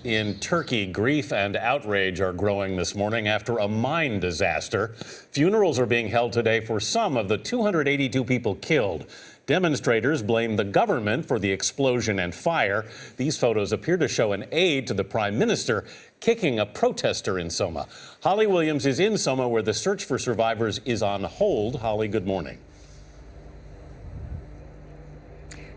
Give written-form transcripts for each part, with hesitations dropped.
In Turkey, grief and outrage are growing this morning after a mine disaster. Funerals are being held today for some of the 282 people killed. Demonstrators blame the government for the explosion and fire. These photos appear to show an aide to the prime minister kicking a protester in Soma. Holly Williams is in Soma, where the search for survivors is on hold. Holly, good morning.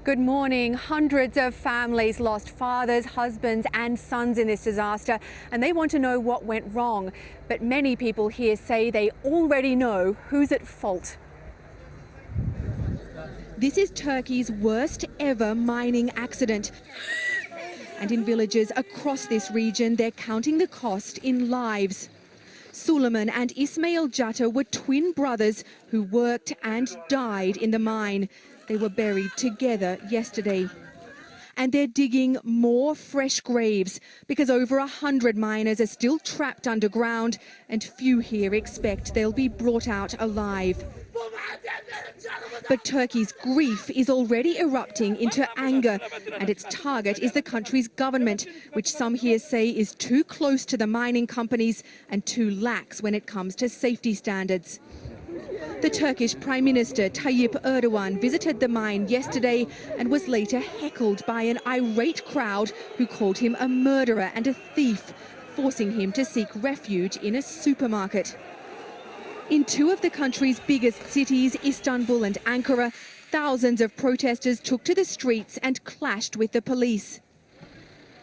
Good morning. Hundreds of families lost fathers, husbands and sons in this disaster, and they want to know what went wrong. But many people here say they already know who's at fault. This is Turkey's worst ever mining accident. And in villages across this region, they're counting the cost in lives. Suleiman and Ismail Jatta were twin brothers who worked and died in the mine. They were buried together yesterday. And they're digging more fresh graves because over 100 miners are still trapped underground, and few here expect they'll be brought out alive. But Turkey's grief is already erupting into anger, and its target is the country's government, which some here say is too close to the mining companies and too lax when it comes to safety standards. The Turkish Prime Minister Tayyip Erdogan visited the mine yesterday and was later heckled by an irate crowd who called him a murderer and a thief, forcing him to seek refuge in a supermarket. In two of the country's biggest cities, Istanbul and Ankara, thousands of protesters took to the streets and clashed with the police.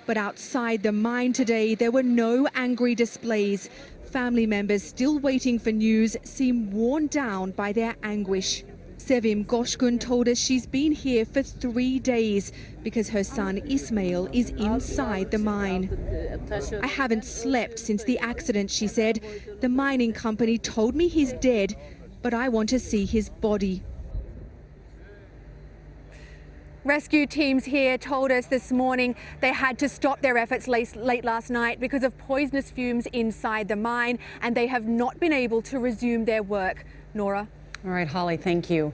But outside the mine today, there were no angry displays. Family members still waiting for news seem worn down by their anguish. Sevim Goshgun told us she's been here for 3 days because her son Ismail is inside the mine. I haven't slept since the accident, she said. The mining company told me he's dead, but I want to see his body. Rescue teams here told us this morning they had to stop their efforts late last night because of poisonous fumes inside the mine, and they have not been able to resume their work. Nora? All right, Holly, thank you.